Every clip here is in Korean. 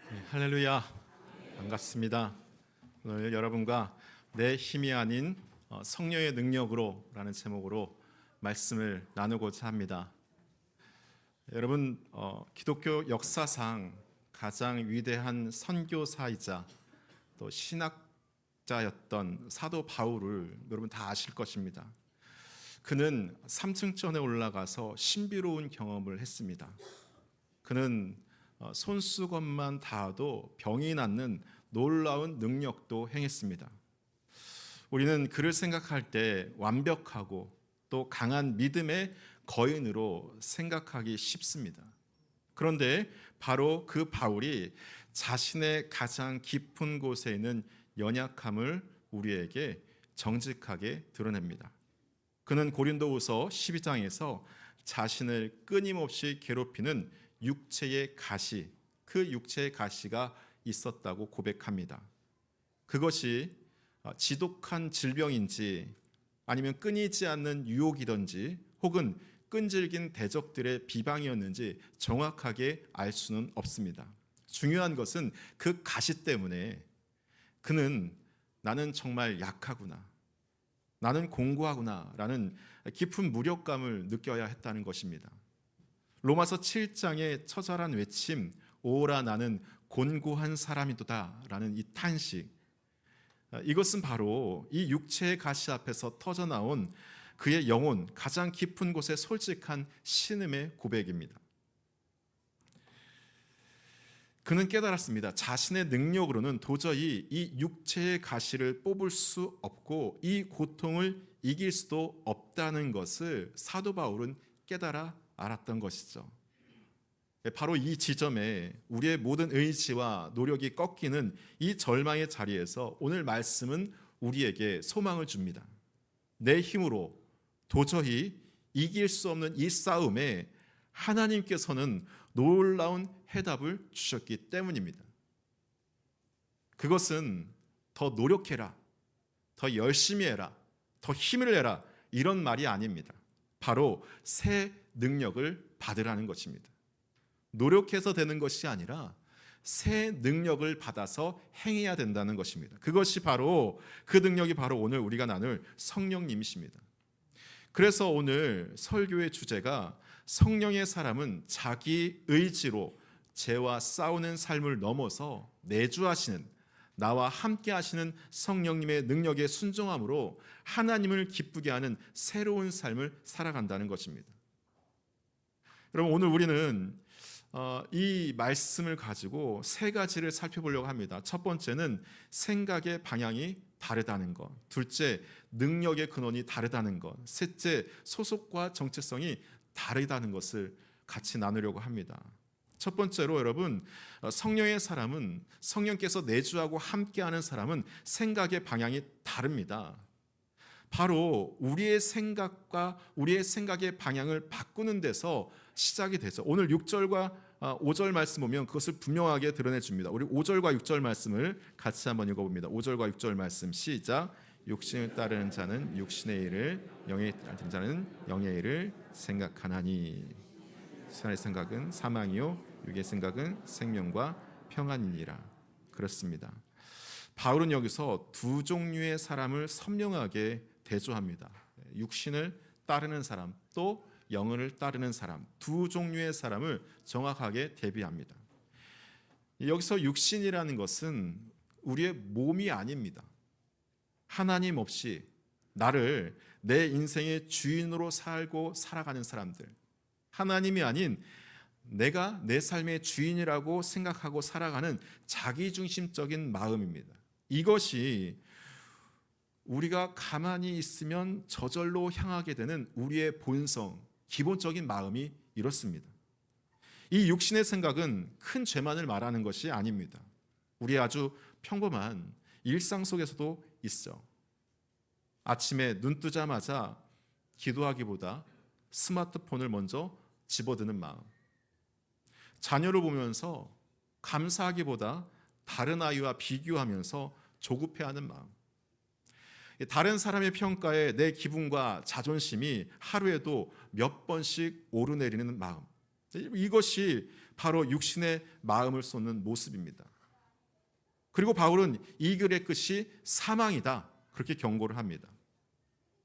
할렐루야, 반갑습니다. 오늘 여러분과 내 힘이 아닌 성령의 능력으로 라는 제목으로 말씀을 나누고자 합니다. 여러분, 기독교 역사상 가장 위대한 선교사이자 또 신학자였던 사도 바울을 여러분 다 아실 것입니다. 그는 3층전에 올라가서 신비로운 경험을 했습니다. 그는 손수건만 닿아도 병이 낫는 놀라운 능력도 행했습니다. 우리는 그를 생각할 때 완벽하고 또 강한 믿음의 거인으로 생각하기 쉽습니다. 그런데 바로 그 바울이 자신의 가장 깊은 곳에 있는 연약함을 우리에게 정직하게 드러냅니다. 그는 고린도후서 12장에서 자신을 끊임없이 괴롭히는 육체의 가시, 그 육체의 가시가 있었다고 고백합니다. 그것이 지독한 질병인지 아니면 끊이지 않는 유혹이든지 혹은 끈질긴 대적들의 비방이었는지 정확하게 알 수는 없습니다. 중요한 것은 그 가시 때문에 그는 나는 정말 약하구나, 나는 공고하구나 라는 깊은 무력감을 느껴야 했다는 것입니다. 로마서 7장의 처절한 외침, 오라 나는 곤고한 사람이도다 라는 이 탄식, 이것은 바로 이 육체의 가시 앞에서 터져나온 그의 영혼, 가장 깊은 곳에 솔직한 신음의 고백입니다. 그는 깨달았습니다. 자신의 능력으로는 도저히 이 육체의 가시를 뽑을 수 없고 이 고통을 이길 수도 없다는 것을 사도 바울은 깨달아 알았던 것이죠. 바로 이 지점에 우리의 모든 의지와 노력이 꺾이는 이 절망의 자리에서 오늘 말씀은 우리에게 소망을 줍니다. 내 힘으로 도저히 이길 수 없는 이 싸움에 하나님께서는 놀라운 해답을 주셨기 때문입니다. 그것은 더 노력해라, 더 열심히 해라, 더 힘을 내라 이런 말이 아닙니다. 바로 새 능력을 받으라는 것입니다. 노력해서 되는 것이 아니라 새 능력을 받아서 행해야 된다는 것입니다. 그것이 바로 그 능력이 바로 오늘 우리가 나눌 성령님이십니다. 그래서 오늘 설교의 주제가 성령의 사람은 자기 의지로 죄와 싸우는 삶을 넘어서 내주하시는 나와 함께 하시는 성령님의 능력에 순종함으로 하나님을 기쁘게 하는 새로운 삶을 살아간다는 것입니다. 여러분, 오늘 우리는 이 말씀을 가지고 세 가지를 살펴보려고 합니다. 첫 번째는 생각의 방향이 다르다는 것, 둘째 능력의 근원이 다르다는 것, 셋째 소속과 정체성이 다르다는 것을 같이 나누려고 합니다. 첫 번째로 여러분, 성령의 사람은, 성령께서 내주하고 함께하는 사람은 생각의 방향이 다릅니다. 바로 우리의 생각과 우리의 생각의 방향을 바꾸는 데서 시작이 되죠. 오늘 6절과 5절 말씀 보면 그것을 분명하게 드러내 줍니다. 우리 5절과 6절 말씀을 같이 한번 읽어봅니다. 5절과 6절 말씀 시작. 육신을 따르는 자는 육신의 일을, 영의 따르는 자는 영의 일을 생각하나니 선의 생각은 사망이요 육의 생각은 생명과 평안이니라. 그렇습니다. 바울은 여기서 두 종류의 사람을 선명하게 대조합니다. 육신을 따르는 사람, 또 영을 따르는 사람, 두 종류의 사람을 정확하게 대비합니다. 여기서 육신이라는 것은 우리의 몸이 아닙니다. 하나님 없이 나를 내 인생의 주인으로 살고 살아가는 사람들, 하나님이 아닌 내가 내 삶의 주인이라고 생각하고 살아가는 자기중심적인 마음입니다. 이것이 우리가 가만히 있으면 저절로 향하게 되는 우리의 본성, 기본적인 마음이 이렇습니다. 이 육신의 생각은 큰 죄만을 말하는 것이 아닙니다. 우리 아주 평범한 일상 속에서도 있어. 아침에 눈 뜨자마자 기도하기보다 스마트폰을 먼저 집어드는 마음, 자녀를 보면서 감사하기보다 다른 아이와 비교하면서 조급해하는 마음, 다른 사람의 평가에 내 기분과 자존심이 하루에도 몇 번씩 오르내리는 마음, 이것이 바로 육신의 마음을 쏟는 모습입니다. 그리고 바울은 이 글의 끝이 사망이다, 그렇게 경고를 합니다.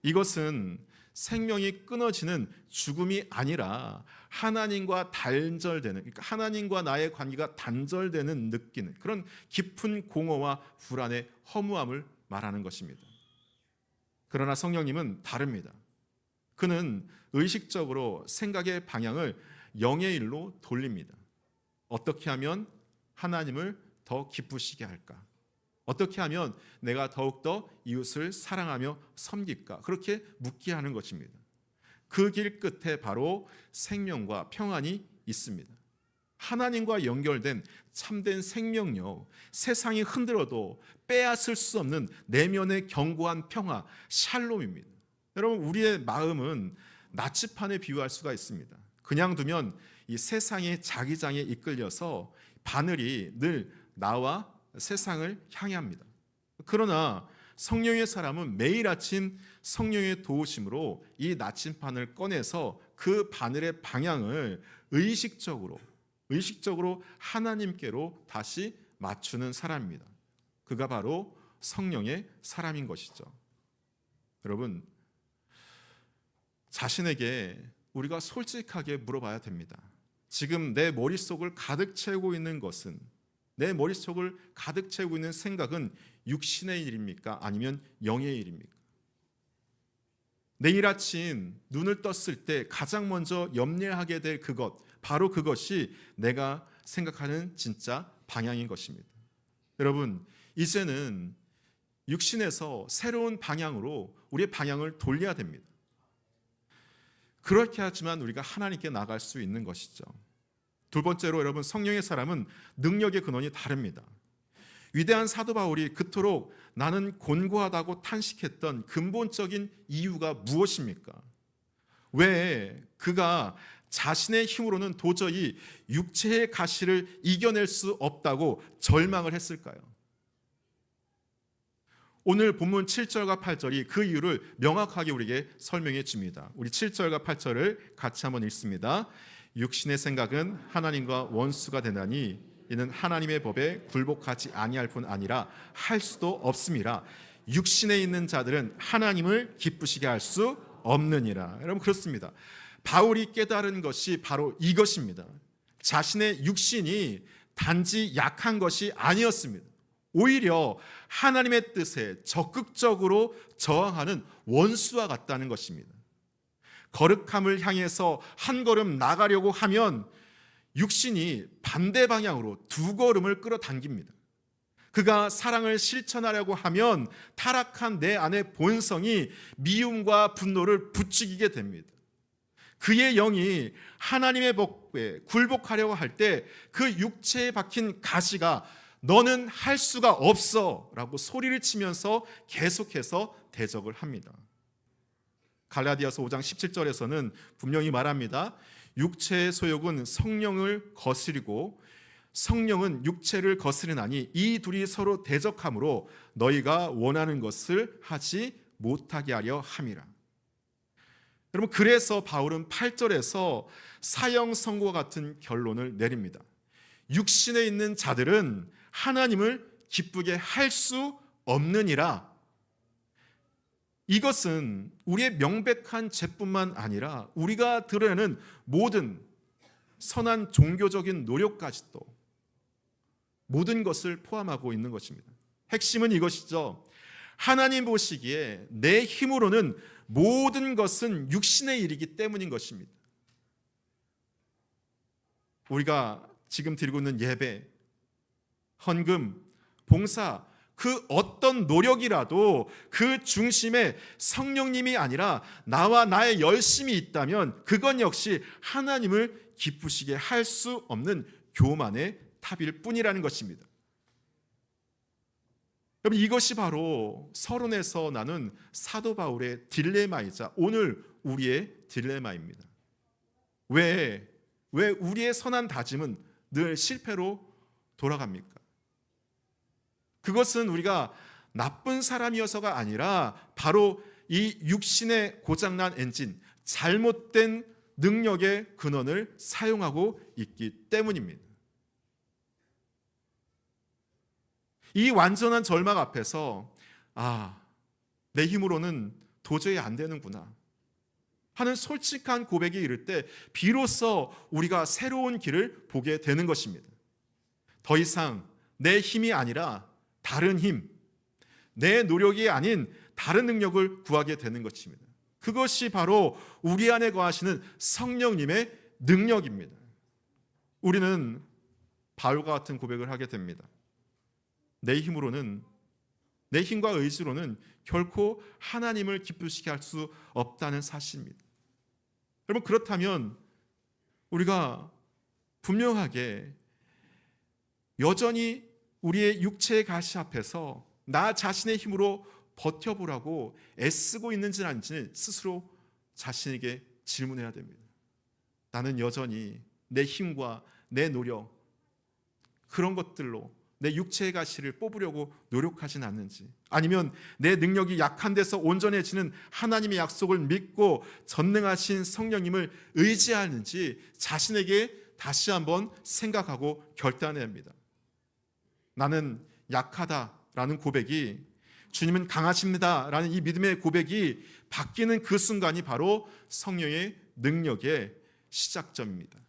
이것은 생명이 끊어지는 죽음이 아니라 하나님과 단절되는, 그러니까 하나님과 나의 관계가 단절되는 느끼는 그런 깊은 공허와 불안의 허무함을 말하는 것입니다. 그러나 성령님은 다릅니다. 그는 의식적으로 생각의 방향을 영의 일로 돌립니다. 어떻게 하면 하나님을 더 기쁘시게 할까? 어떻게 하면 내가 더욱더 이웃을 사랑하며 섬길까? 그렇게 묻게 하는 것입니다. 그 길 끝에 바로 생명과 평안이 있습니다. 하나님과 연결된 참된 생명력, 세상이 흔들어도 빼앗을 수 없는 내면의 견고한 평화, 샬롬입니다. 여러분, 우리의 마음은 나치판에 비유할 수가 있습니다. 그냥 두면 이 세상의 자기장에 이끌려서 바늘이 늘 나와 세상을 향해 합니다. 그러나 성령의 사람은 매일 아침 성령의 도우심으로 이 나침판을 꺼내서 그 바늘의 방향을 의식적으로 하나님께로 다시 맞추는 사람입니다. 그가 바로 성령의 사람인 것이죠. 여러분, 자신에게 우리가 솔직하게 물어봐야 됩니다. 지금 내 머릿속을 가득 채우고 있는 것은, 내 머릿속을 가득 채우고 있는 생각은 육신의 일입니까? 아니면 영의 일입니까? 내일 아침 눈을 떴을 때 가장 먼저 염려하게 될 그것, 바로 그것이 내가 생각하는 진짜 방향인 것입니다. 여러분, 이제는 육신에서 새로운 방향으로 우리의 방향을 돌려야 됩니다. 그렇게 하지만 우리가 하나님께 나갈 수 있는 것이죠. 두 번째로 여러분, 성령의 사람은 능력의 근원이 다릅니다. 위대한 사도 바울이 그토록 나는 곤고하다고 탄식했던 근본적인 이유가 무엇입니까? 왜 그가 자신의 힘으로는 도저히 육체의 가시를 이겨낼 수 없다고 절망을 했을까요? 오늘 본문 7절과 8절이 그 이유를 명확하게 우리에게 설명해 줍니다. 우리 7절과 8절을 같이 한번 읽습니다. 육신의 생각은 하나님과 원수가 되나니 이는 하나님의 법에 굴복하지 아니할 뿐 아니라 할 수도 없음이라. 육신에 있는 자들은 하나님을 기쁘시게 할 수 없느니라. 여러분, 그렇습니다. 바울이 깨달은 것이 바로 이것입니다. 자신의 육신이 단지 약한 것이 아니었습니다. 오히려 하나님의 뜻에 적극적으로 저항하는 원수와 같다는 것입니다. 거룩함을 향해서 한 걸음 나가려고 하면 육신이 반대 방향으로 두 걸음을 끌어당깁니다. 그가 사랑을 실천하려고 하면 타락한 내 안의 본성이 미움과 분노를 부추기게 됩니다. 그의 영이 하나님의 법에 굴복하려고 할 때 그 육체에 박힌 가시가 너는 할 수가 없어 라고 소리를 치면서 계속해서 대적을 합니다. 갈라디아서 5장 17절에서는 분명히 말합니다. 육체의 소욕은 성령을 거스리고 성령은 육체를 거스르나니 이 둘이 서로 대적함으로 너희가 원하는 것을 하지 못하게 하려 함이라. 여러분, 그래서 바울은 8절에서 사형 선고와 같은 결론을 내립니다. 육신에 있는 자들은 하나님을 기쁘게 할 수 없느니라. 이것은 우리의 명백한 죄뿐만 아니라 우리가 드러내는 모든 선한 종교적인 노력까지도 모든 것을 포함하고 있는 것입니다. 핵심은 이것이죠. 하나님 보시기에 내 힘으로는 모든 것은 육신의 일이기 때문인 것입니다. 우리가 지금 드리고 있는 예배, 헌금, 봉사, 그 어떤 노력이라도 그 중심에 성령님이 아니라 나와 나의 열심이 있다면 그건 역시 하나님을 기쁘시게 할 수 없는 교만의 탑일 뿐이라는 것입니다. 여러분, 이것이 바로 서론에서 나눈 사도 바울의 딜레마이자 오늘 우리의 딜레마입니다. 왜 우리의 선한 다짐은 늘 실패로 돌아갑니까? 그것은 우리가 나쁜 사람이어서가 아니라 바로 이 육신의 고장난 엔진, 잘못된 능력의 근원을 사용하고 있기 때문입니다. 이 완전한 절망 앞에서 내 힘으로는 도저히 안 되는구나 하는 솔직한 고백이 이를 때 비로소 우리가 새로운 길을 보게 되는 것입니다. 더 이상 내 힘이 아니라 다른 힘, 내 노력이 아닌 다른 능력을 구하게 되는 것입니다. 그것이 바로 우리 안에 거하시는 성령님의 능력입니다. 우리는 바울과 같은 고백을 하게 됩니다. 내 힘으로는, 내 힘과 의지로는 결코 하나님을 기쁘시게 할 수 없다는 사실입니다. 여러분, 그렇다면 우리가 분명하게 여전히 우리의 육체의 가시 앞에서 나 자신의 힘으로 버텨보라고 애쓰고 있는지 아닌지 스스로 자신에게 질문해야 됩니다. 나는 여전히 내 힘과 내 노력, 그런 것들로 내 육체의 가시를 뽑으려고 노력하진 않는지, 아니면 내 능력이 약한 데서 온전해지는 하나님의 약속을 믿고 전능하신 성령님을 의지하는지 자신에게 다시 한번 생각하고 결단해야 합니다. 나는 약하다라는 고백이, 주님은 강하십니다라는 이 믿음의 고백이 바뀌는 그 순간이 바로 성령의 능력의 시작점입니다.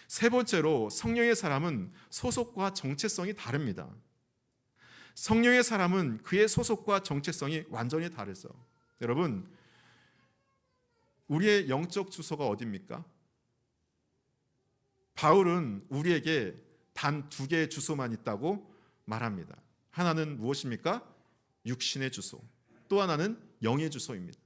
세 번째로, 성령의 사람은 소속과 정체성이 다릅니다. 성령의 사람은 그의 소속과 정체성이 완전히 다르죠. 여러분, 우리의 영적 주소가 어디입니까? 바울은 우리에게 단 2개의 주소만 있다고 말합니다. 하나는 무엇입니까? 육신의 주소, 또 하나는 영의 주소입니다.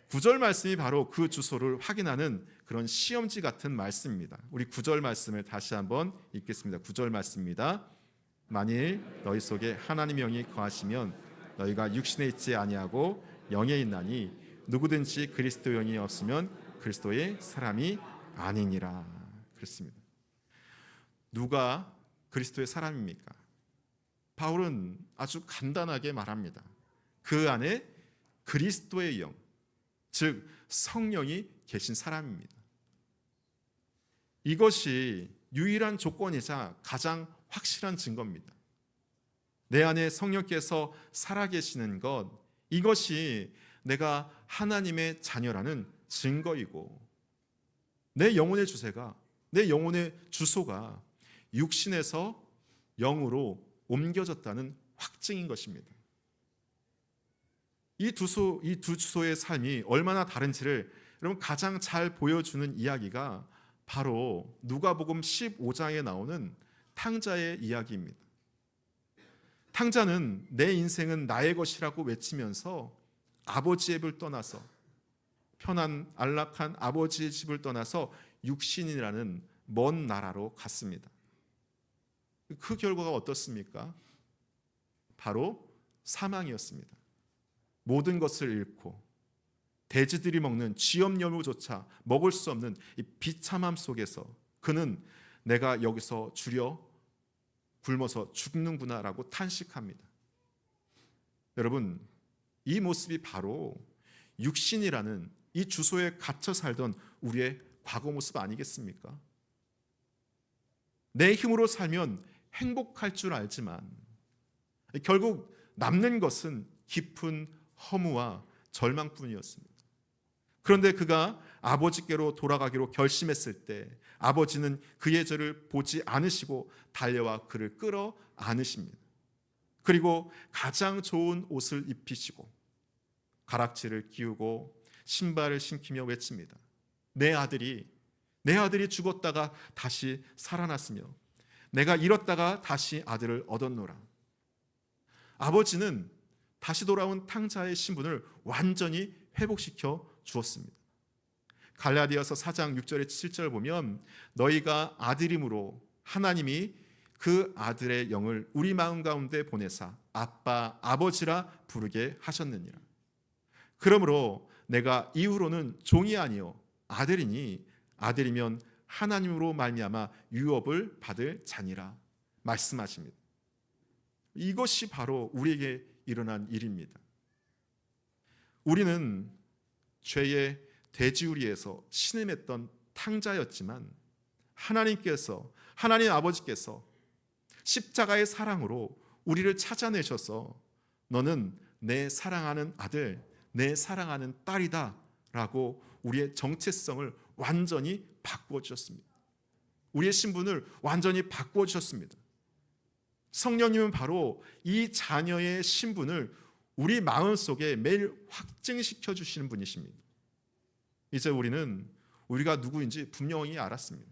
9절 말씀이 바로 그 주소를 확인하는 그런 시험지 같은 말씀입니다. 우리 9절 말씀을 다시 한번 읽겠습니다. 9절 말씀입니다. 만일 너희 속에 하나님의 영이 거하시면 너희가 육신에 있지 아니하고 영에 있나니 누구든지 그리스도 영이 없으면 그리스도의 사람이 아니니라. 그렇습니다. 누가 그리스도의 사람입니까? 바울은 아주 간단하게 말합니다. 그 안에 그리스도의 영, 즉 성령이 계신 사람입니다. 이것이 유일한 조건이자 가장 확실한 증거입니다. 내 안에 성령께서 살아계시는 것, 이것이 내가 하나님의 자녀라는 증거이고, 내 영혼의 주세가, 내 영혼의 주소가 육신에서 영으로 옮겨졌다는 확증인 것입니다. 이 두 주소의 삶이 얼마나 다른지를 여러분 가장 잘 보여주는 이야기가 바로 누가복음 15장에 나오는 탕자의 이야기입니다. 탕자는 내 인생은 나의 것이라고 외치면서 아버지의 집을 떠나서, 편한 안락한 아버지의 집을 떠나서 육신이라는 먼 나라로 갔습니다. 그 결과가 어떻습니까? 바로 사망이었습니다. 모든 것을 잃고 돼지들이 먹는 쥐염염우조차 먹을 수 없는 이 비참함 속에서 그는 내가 여기서 주려 굶어서 죽는구나라고 탄식합니다. 여러분, 이 모습이 바로 육신이라는 이 주소에 갇혀 살던 우리의 과거 모습 아니겠습니까? 내 힘으로 살면 행복할 줄 알지만 결국 남는 것은 깊은 허무와 절망뿐이었습니다. 그런데 그가 아버지께로 돌아가기로 결심했을 때 아버지는 그의 죄를 보지 않으시고 달려와 그를 끌어 안으십니다. 그리고 가장 좋은 옷을 입히시고 가락지를 끼우고 신발을 신기며 외칩니다. 내 아들이 죽었다가 다시 살아났으며 내가 잃었다가 다시 아들을 얻었노라. 아버지는 다시 돌아온 탕자의 신분을 완전히 회복시켜 주었습니다. 갈라디아서 4장 6절에 7절 보면 너희가 아들임으로 하나님이 그 아들의 영을 우리 마음 가운데 보내사 아빠 아버지라 부르게 하셨느니라. 그러므로 내가 이후로는 종이 아니요 아들이니 아들이면 하나님으로 말미암아 유업을 받을 자니라 말씀하십니다. 이것이 바로 우리에게 일어난 일입니다. 우리는 죄의 돼지우리에서 신음했던 탕자였지만 하나님 아버지께서 십자가의 사랑으로 우리를 찾아내셔서 너는 내 사랑하는 아들, 내 사랑하는 딸이다 라고 우리의 정체성을 완전히 바꾸어 주셨습니다. 우리의 신분을 완전히 바꾸어 주셨습니다. 성령님은 바로 이 자녀의 신분을 우리 마음속에 매일 확증시켜 주시는 분이십니다. 이제 우리가 누구인지 분명히 알았습니다.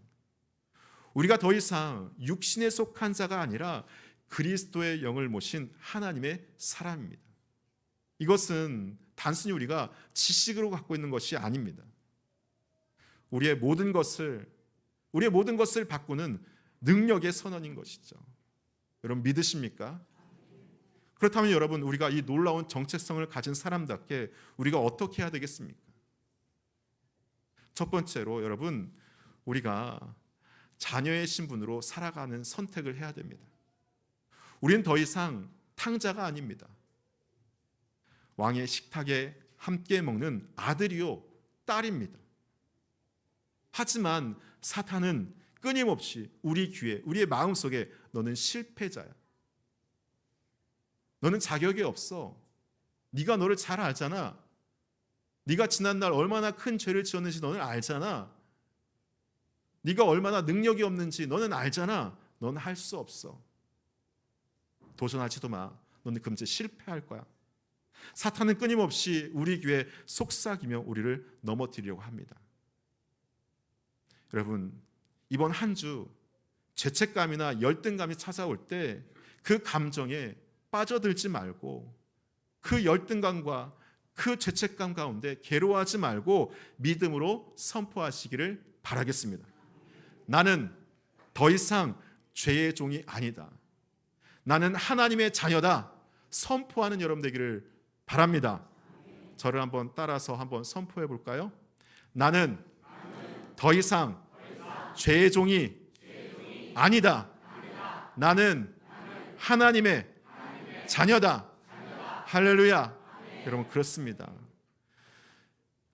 우리가 더 이상 육신에 속한 자가 아니라 그리스도의 영을 모신 하나님의 사람입니다. 이것은 단순히 우리가 지식으로 갖고 있는 것이 아닙니다. 우리의 모든 것을 바꾸는 능력의 선언인 것이죠. 여러분 믿으십니까? 그렇다면 여러분, 우리가 이 놀라운 정체성을 가진 사람답게 우리가 어떻게 해야 되겠습니까? 첫 번째로 여러분, 우리가 자녀의 신분으로 살아가는 선택을 해야 됩니다. 우리는 더 이상 탕자가 아닙니다. 왕의 식탁에 함께 먹는 아들이요 딸입니다. 하지만 사탄은 끊임없이 우리 귀에, 우리의 마음속에 너는 실패자야, 너는 자격이 없어, 네가 너를 잘 알잖아, 네가 지난날 얼마나 큰 죄를 지었는지 너는 알잖아, 네가 얼마나 능력이 없는지 너는 알잖아, 너는 할 수 없어, 도전하지도 마, 너는 금세 실패할 거야. 사탄은 끊임없이 우리 귀에 속삭이며 우리를 넘어뜨리려고 합니다. 여러분, 이번 한 주 죄책감이나 열등감이 찾아올 때 그 감정에 빠져들지 말고, 그 열등감과 그 죄책감 가운데 괴로워하지 말고 믿음으로 선포하시기를 바라겠습니다. 나는 더 이상 죄의 종이 아니다, 나는 하나님의 자녀다 선포하는 여러분 되기를 바랍니다. 저를 한번 따라서 한번 선포해 볼까요? 나는 더 이상 죄의 종이 아니다, 나는 하나님의 자녀다. 할렐루야. 여러분, 그렇습니다.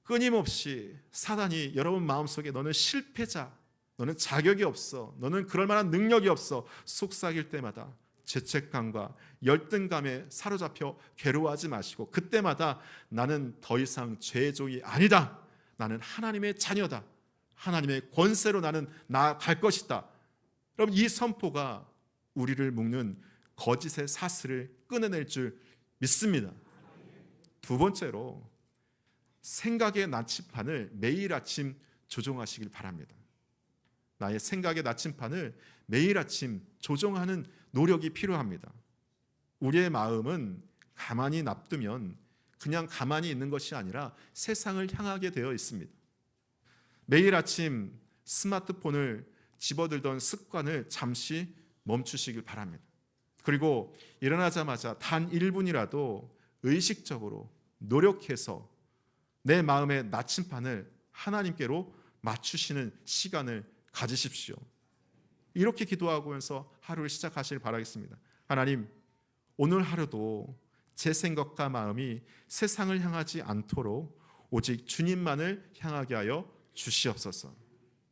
끊임없이 사단이 여러분 마음속에 너는 실패자, 너는 자격이 없어, 너는 그럴 만한 능력이 없어 속삭일 때마다 죄책감과 열등감에 사로잡혀 괴로워하지 마시고, 그때마다 나는 더 이상 죄의 종이 아니다, 나는 하나님의 자녀다, 하나님의 권세로 나는 나아갈 것이다. 여러분, 이 선포가 우리를 묶는 거짓의 사슬을 끊어낼 줄 믿습니다. 두 번째로, 생각의 나침판을 매일 아침 조종하시길 바랍니다. 나의 생각의 나침판을 매일 아침 조종하는 노력이 필요합니다. 우리의 마음은 가만히 놔두면 그냥 가만히 있는 것이 아니라 세상을 향하게 되어 있습니다. 매일 아침 스마트폰을 집어들던 습관을 잠시 멈추시길 바랍니다. 그리고 일어나자마자 단 1분이라도 의식적으로 노력해서 내 마음의 나침판을 하나님께로 맞추시는 시간을 가지십시오. 이렇게 기도하면서 하루를 시작하시길 바라겠습니다. 하나님, 오늘 하루도 제 생각과 마음이 세상을 향하지 않도록 오직 주님만을 향하게 하여 주시옵소서.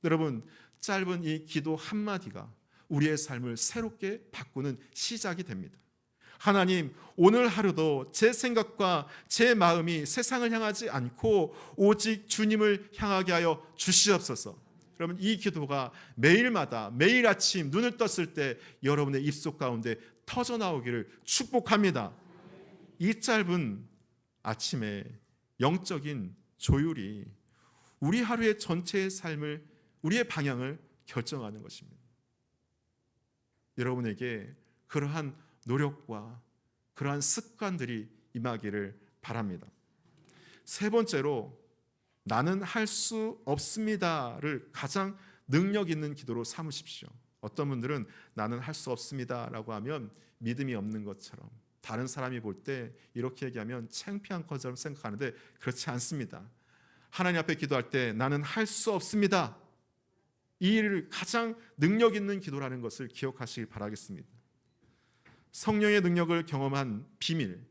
여러분, 짧은 이 기도 한마디가 우리의 삶을 새롭게 바꾸는 시작이 됩니다. 하나님, 오늘 하루도 제 생각과 제 마음이 세상을 향하지 않고 오직 주님을 향하게 하여 주시옵소서. 여러분, 이 기도가 매일마다 매일 아침 눈을 떴을 때 여러분의 입속 가운데 터져나오기를 축복합니다. 이 짧은 아침에 영적인 조율이 우리 하루의 전체의 삶을, 우리의 방향을 결정하는 것입니다. 여러분에게 그러한 노력과 그러한 습관들이 임하기를 바랍니다. 세 번째로, 나는 할 수 없습니다를 가장 능력 있는 기도로 삼으십시오. 어떤 분들은 나는 할 수 없습니다라고 하면 믿음이 없는 것처럼, 다른 사람이 볼 때 이렇게 얘기하면 창피한 것처럼 생각하는데 그렇지 않습니다. 하나님 앞에 기도할 때 나는 할 수 없습니다, 이 일을 가장 능력 있는 기도라는 것을 기억하시길 바라겠습니다. 성령의 능력을 경험한 비밀,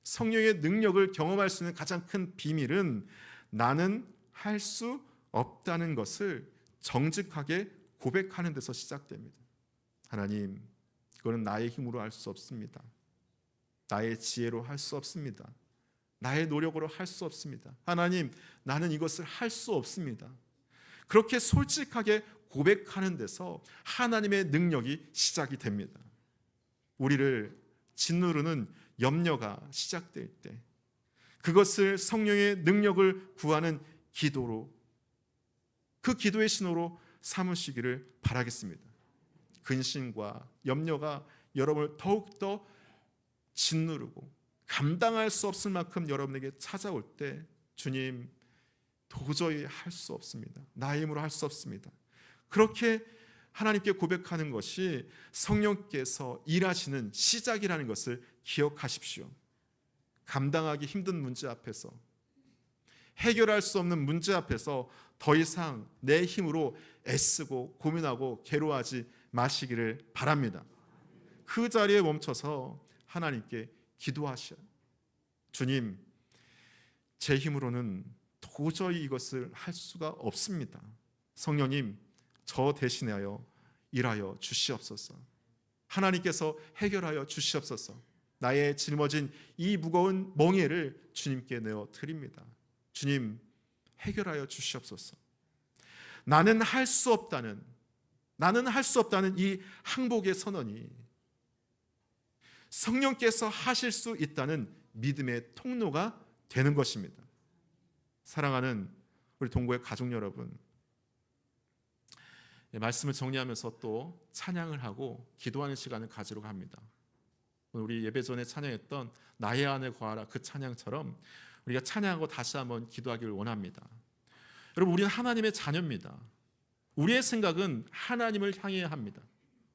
성령의 능력을 경험할 수 있는 가장 큰 비밀은 나는 할 수 없다는 것을 정직하게 고백하는 데서 시작됩니다. 하나님, 이거는 나의 힘으로 할 수 없습니다. 나의 지혜로 할 수 없습니다. 나의 노력으로 할 수 없습니다. 하나님, 나는 이것을 할 수 없습니다. 그렇게 솔직하게 고백하는 데서 하나님의 능력이 시작이 됩니다. 우리를 짓누르는 염려가 시작될 때 그것을 성령의 능력을 구하는 기도로, 그 기도의 신호로 삼으시기를 바라겠습니다. 근심과 염려가 여러분을 더욱더 짓누르고 감당할 수 없을 만큼 여러분에게 찾아올 때, 주님, 도저히 할 수 없습니다. 나의 힘으로 할 수 없습니다. 그렇게 하나님께 고백하는 것이 성령께서 일하시는 시작이라는 것을 기억하십시오. 감당하기 힘든 문제 앞에서, 해결할 수 없는 문제 앞에서 더 이상 내 힘으로 애쓰고 고민하고 괴로워하지 마시기를 바랍니다. 그 자리에 멈춰서 하나님께 기도하셔요. 주님, 제 힘으로는 도저히 이것을 할 수가 없습니다. 성령님, 저 대신하여 일하여 주시옵소서. 하나님께서 해결하여 주시옵소서. 나의 짊어진 이 무거운 멍에를 주님께 내어 드립니다. 주님, 해결하여 주시옵소서. 나는 할 수 없다는 이 항복의 선언이 성령께서 하실 수 있다는 믿음의 통로가 되는 것입니다. 사랑하는 우리 동고의 가족 여러분, 말씀을 정리하면서 또 찬양을 하고 기도하는 시간을 가지려고 합니다. 우리 예배 전에 찬양했던 나의 안에 거하라, 그 찬양처럼 우리가 찬양하고 다시 한번 기도하기를 원합니다. 여러분, 우리는 하나님의 자녀입니다. 우리의 생각은 하나님을 향해야 합니다.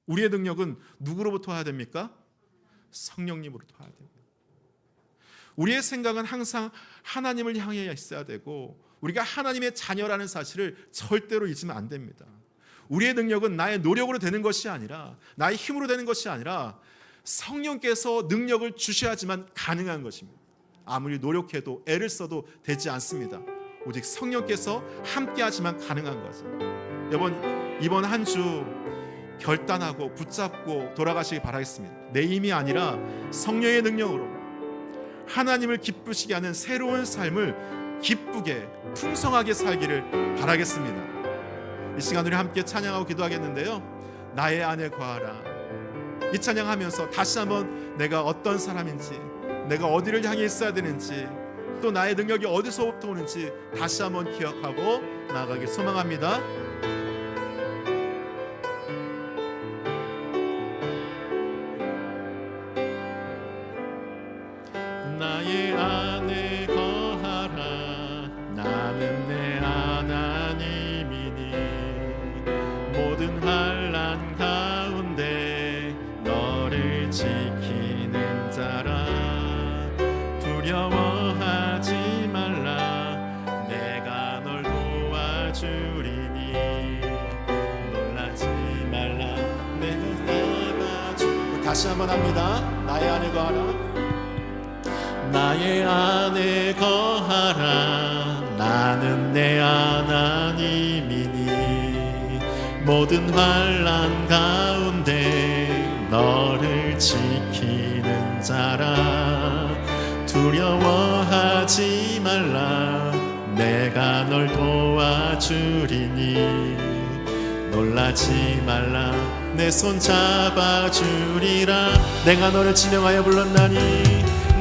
우리의 능력은 누구로부터 와야 됩니까? 성령님으로부터 와야 됩니다. 우리의 생각은 항상 하나님을 향해 있어야 되고, 우리가 하나님의 자녀라는 사실을 절대로 잊으면 안 됩니다. 우리의 능력은 나의 노력으로 되는 것이 아니라, 나의 힘으로 되는 것이 아니라 성령께서 능력을 주셔야지만 가능한 것입니다. 아무리 노력해도 애를 써도 되지 않습니다. 오직 성령께서 함께하지만 가능한 거죠. 이번 한 주 결단하고 붙잡고 돌아가시기 바라겠습니다. 내 힘이 아니라 성령의 능력으로 하나님을 기쁘시게 하는 새로운 삶을 기쁘게 풍성하게 살기를 바라겠습니다. 이 시간 우리 함께 찬양하고 기도하겠는데요, 나의 안에 거하라, 이 찬양하면서 다시 한번 내가 어떤 사람인지, 내가 어디를 향해 있어야 되는지, 또 나의 능력이 어디서부터 오는지 다시 한번 기억하고 나아가길 소망합니다. 나의 안에 거하라, 나는 내 하나님이니 모든 환난 가운데 너를 지키는 자라. 두려워하지 말라, 내가 널 도와주리니 놀라지 말라, 내가 나아주. 다시 한번 합니다. 나의 안에 거하라, 나의 안에 거하라, 나는 내 하나님이니 모든 환난 가운데 너를 지키는 자라. 두려워하지 말라, 내가 널 도와주리니 놀라지 말라, 내 손 잡아주리라. 내가 너를 지명하여 불렀나니,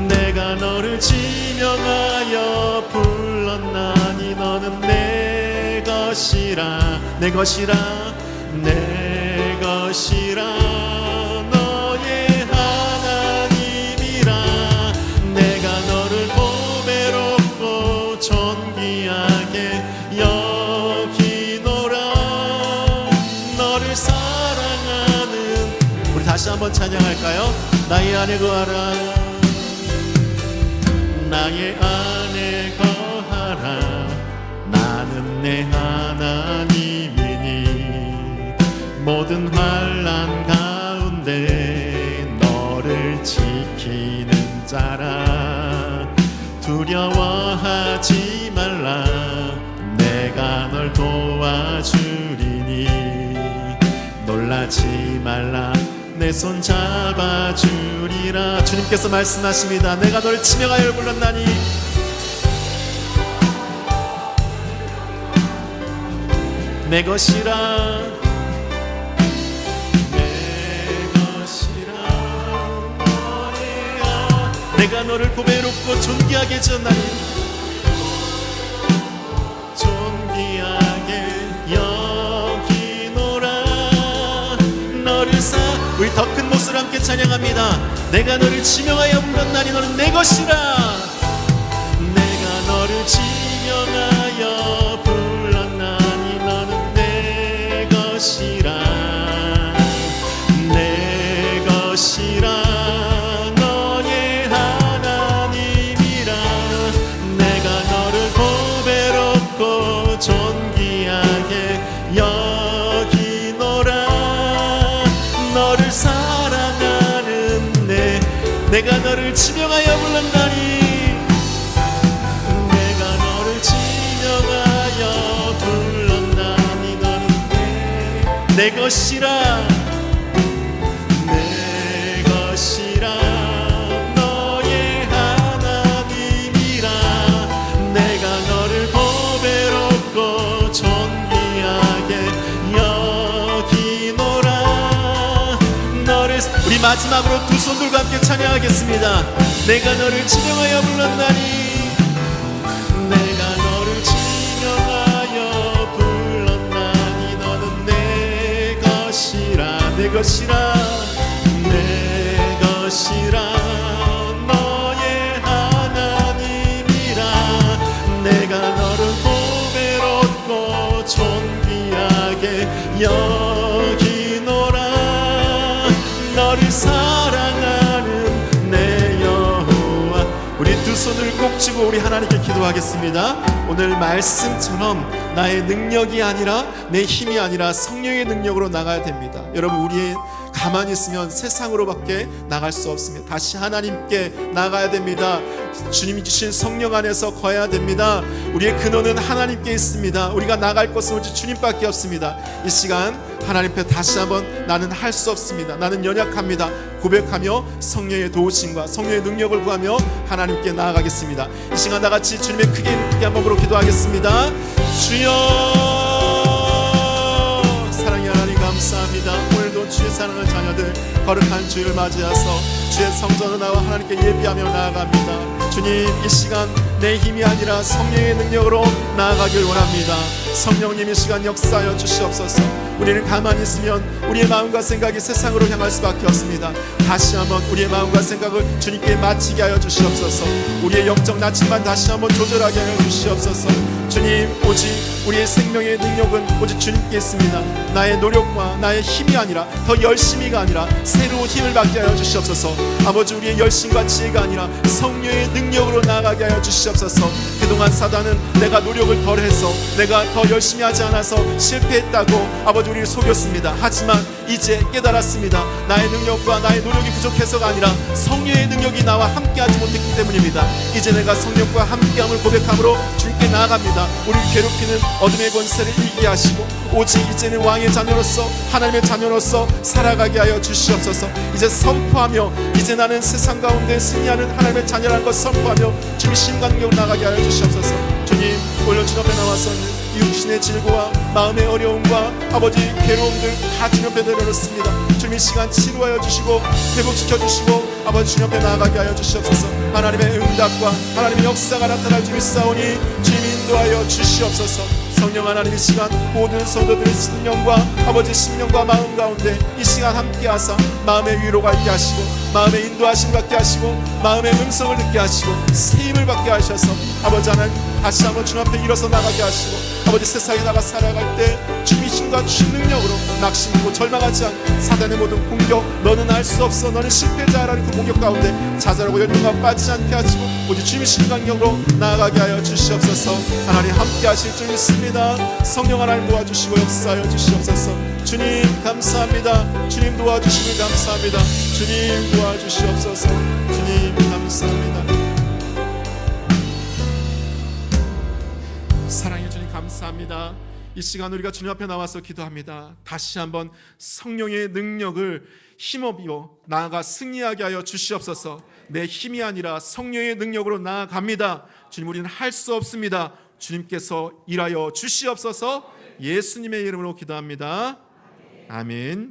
내가 너를 지명하여 불렀나니 너는 내 것이라, 내 것이라, 내 것이라. 너의 하나님이라. 내가 너를 보배롭고 존귀하게 여기노라. 너를 사랑하는, 우리 다시 한번 찬양할까요? 나의 안에 거하라, 나의 안에 거하라, 나는 내 하나님이니 모든 환난 가운데 너를 지키는 자라. 두려워하지 말라. 내가 널 도와주리니 놀라지 말라. 내 손 잡아주리라. 주님께서 말씀하십니다. 내가 너를 지명하여 불렀나니 내 것이라. 내가 너를 보배롭고 존귀하게 지었나니 존귀하게 여기노라. 너를 우리 더 큰 목소리로 함께 찬양합니다. 내가 너를 지명하여 불렀나니 너는 내 것이라. 내가 너를 지명하여 불렀나니 너는 내 것이라. 내 것이라. 존귀하게 여기노라. 너를 사랑하는 내가 너를 지명하여 불렀나니 내가 너를 지명하여 불렀나니 너는 내 것이라. 내 것이라. 너의 하나님이라. 내가 너를 보배롭고 존귀하게 여기노라. 너를 우리 마지막으로 두 손 들고 함께 찬양하겠습니다. 내가 너를 지명하여 불렀나니 내가 너를 지명하여 불렀나니 너는 내 것이라. 내 것이라. 내 것이라. 너의 하나님이라. 내가 너를 보배롭고 존귀하게 여기노라. 너를 사랑하는 내 여호와. 우리 두 손을 꼭 쥐고 우리 하나님께 기도하겠습니다. 오늘 말씀처럼 나의 능력이 아니라 내 힘이 아니라 성령의 능력으로 나가야 됩니다. 여러분, 우리 가만히 있으면 세상으로밖에 나갈 수 없습니다. 다시 하나님께 나가야 됩니다. 주님이 주신 성령 안에서 거해야 됩니다. 우리의 근원은 하나님께 있습니다. 우리가 나갈 곳은 오직 주님밖에 없습니다. 이 시간 하나님 앞에 다시 한번 나는 할 수 없습니다. 나는 연약합니다. 고백하며 성령의 도우심과 성령의 능력을 구하며 하나님께 나아가겠습니다. 이 시간 나같이 주님의 크게 한번 부르고 기도하겠습니다. 주여, 사랑의 하나님 감사합니다. 오늘도 주의 사랑하는 자녀들 거룩한 주일을 맞이해서 주의 성전을 나와 하나님께 예비하며 나아갑니다. 주님, 이 시간 내 힘이 아니라 성령의 능력으로 나아가길 원합니다. 성령님, 이 시간 역사하여 주시옵소서. 우리는 가만히 있으면 우리의 마음과 생각이 세상으로 향할 수밖에 없습니다. 다시 한번 우리의 마음과 생각을 주님께 맞추게 하여 주시옵소서. 우리의 영적 나침반 다시 한번 조절하게 하여 주시옵소서. 주님, 오직 우리의 생명의 능력은 오직 주님께 있습니다. 나의 노력과 나의 힘이 아니라, 더 열심히가 아니라 새로운 힘을 받게 하여 주시옵소서. 아버지, 우리의 열심과 지혜가 아니라 성령의 능력으로 나아가게 하여 주시옵소서. 그동안 사단은 내가 노력을 덜해서, 내가 더 열심히 하지 않아서 실패했다고 아버지 우리를 속였습니다. 하지만 이제 깨달았습니다. 나의 능력과 나의 노력이 부족해서가 아니라 성령의 능력이 나와 함께하지 못했기 때문입니다. 이제 내가 성령과 함께함을 고백함으로 주님께 나아갑니다. 우리를 괴롭히는 어둠의 권세를 이기게 하시고 오직 이제는 왕의 자녀로서, 하나님의 자녀로서 살아가게 하여 주시옵소서. 이제 선포하며, 이제 나는 세상 가운데 승리하는 하나님의 자녀라는 것 선포하며 주님의 신강력으로 나가게 하여 주시옵소서. 주님, 오늘 주님 앞에 나와서는 육신의 질고와 마음의 어려움과 아버지 괴로움들 다 주님 앞에 내려놓습니다. 주님, 이 시간 치료하여 주시고 회복시켜 주시고 아버지 주님 앞에 나아가게 하여 주시옵소서. 하나님의 응답과 하나님의 역사가 나타날 줄 믿사오니 주님 인도하여 주시옵소서. 성령 하나님, 이 시간 모든 성도들의 심령과 아버지 심령과 마음 가운데 이 시간 함께 하사 마음의 위로가 있게 하시고, 마음의 인도하심 받게 하시고, 마음의 음성을 듣게 하시고, 새 힘을 받게 하셔서 아버지 하나님 다시 한번 주님 앞에 일어서 나가게 하시고, 아버지 세상에 나가 살아갈 때 주님의 힘과 주님의 능력으로 낙심하고 절망하지 않고 사단의 모든 공격, 너는 알 수 없어, 너는 실패자라는 그 공격 가운데 자잘하고 열등감 빠지지 않게 하시고 오직 주님의 신강력으로 나아가게 하여 주시옵소서. 하나님 함께 하실 줄 믿습니다. 성령 하나님 도와주시고 역사하여 주시옵소서. 주님 감사합니다. 주님 도와주시길 감사합니다. 주님 도와주시옵소서. 주님 감사합니다. 감사합니다. 이 시간 우리가 주님 앞에 나와서 기도합니다. 다시 한번 성령의 능력을 힘입어 나아가 승리하게 하여 주시옵소서. 내 힘이 아니라 성령의 능력으로 나아갑니다. 주님, 우리는 할 수 없습니다. 주님께서 일하여 주시옵소서. 예수님의 이름으로 기도합니다. 아멘.